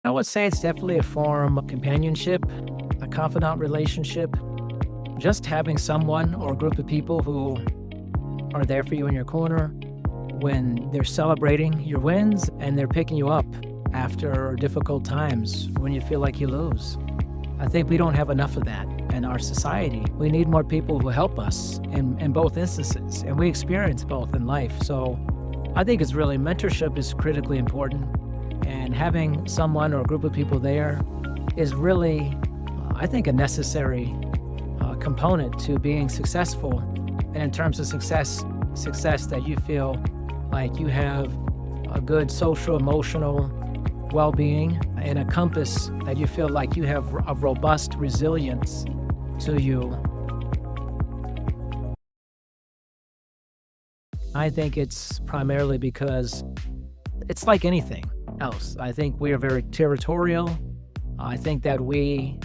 I would say it's definitely a form of companionship, a confidant relationship. Just having someone or a group of people who are there for you in your corner when they're celebrating your wins and they're picking you up after difficult times when you feel like you lose. I think we don't have enough of that in our society. We need more people who help us in both instances, and we experience both in life. So I think it's really mentorship is critically important, and having someone or a group of people there is really, I think, a necessary component to being successful. And in terms of success that you feel like you have a good social, emotional well-being and a compass that you feel like you have a robust resilience to you. I think it's primarily because it's like anything else. I think we are very territorial. I think that we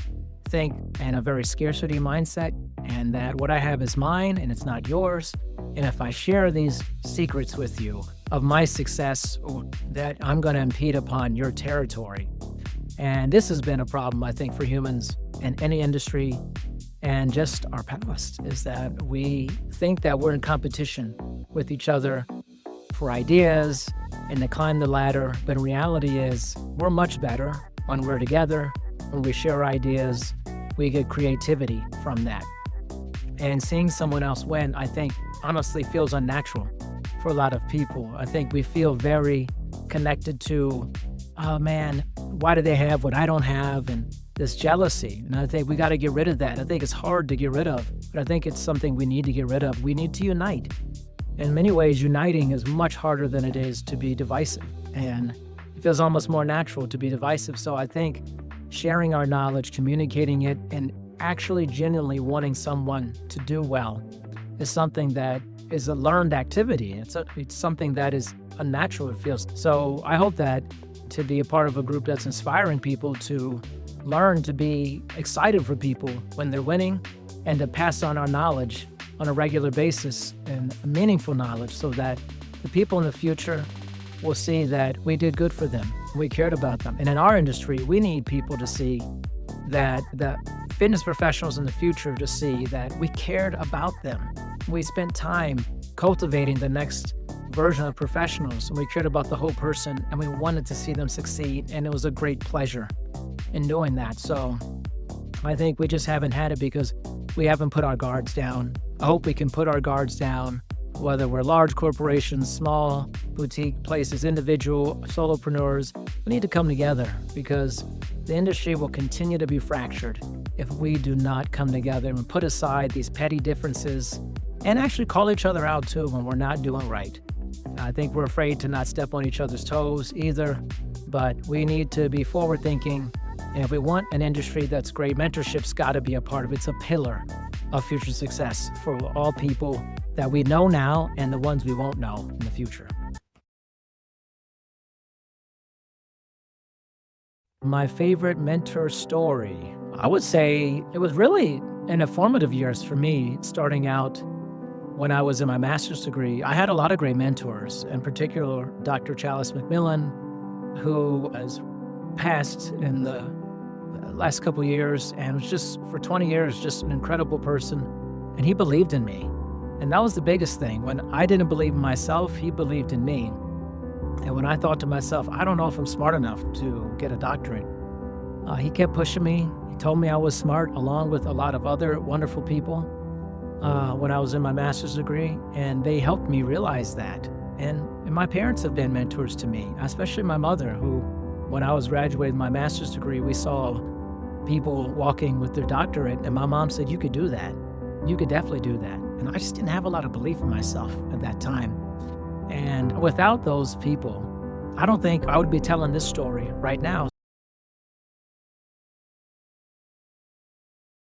think in a very scarcity mindset, and that what I have is mine and it's not yours. And if I share these secrets with you of my success, that I'm going to impede upon your territory. And this has been a problem, I think, for humans in any industry and just our past, is that we think that we're in competition with each other for ideas and to climb the ladder. But in reality is we're much better when we're together, when we share ideas, we get creativity from that. And seeing someone else win, I think, honestly feels unnatural for a lot of people. I think we feel very connected to, oh man, why do they have what I don't have? And this jealousy. And I think we got to get rid of that. I think it's hard to get rid of, but I think it's something we need to get rid of. We need to unite. In many ways, uniting is much harder than it is to be divisive. And it feels almost more natural to be divisive. So I think sharing our knowledge, communicating it, and actually genuinely wanting someone to do well is something that is a learned activity. It's something that is unnatural, it feels. So I hope that to be a part of a group that's inspiring people to learn to be excited for people when they're winning, and to pass on our knowledge on a regular basis, and meaningful knowledge, so that the people in the future will see that we did good for them. We cared about them. And in our industry, we need people to see that, the fitness professionals in the future to see that we cared about them. We spent time cultivating the next version of professionals, and we cared about the whole person, and we wanted to see them succeed, and it was a great pleasure in doing that. So I think we just haven't had it because we haven't put our guards down. I hope we can put our guards down, whether we're large corporations, small boutique places, individual solopreneurs. We need to come together, because the industry will continue to be fractured if we do not come together and put aside these petty differences and actually call each other out too when we're not doing right. I think we're afraid to not step on each other's toes either, but we need to be forward thinking. And if we want an industry that's great, mentorship's got to be a part of it. It's a pillar of future success for all people that we know now and the ones we won't know in the future. My favorite mentor story, I would say it was really in the formative years for me, starting out when I was in my master's degree. I had a lot of great mentors, in particular, Dr. Chalice McMillan, who has passed in the last couple of years and was just for 20 years, just an incredible person. And he believed in me. And that was the biggest thing. When I didn't believe in myself, he believed in me. And when I thought to myself, I don't know if I'm smart enough to get a doctorate, he kept pushing me. He told me I was smart, along with a lot of other wonderful people when I was in my master's degree. And they helped me realize that. And my parents have been mentors to me, especially my mother, who, when I was graduating my master's degree, we saw people walking with their doctorate. And my mom said, you could do that. You could definitely do that. And I just didn't have a lot of belief in myself at that time. And without those people, I don't think I would be telling this story right now.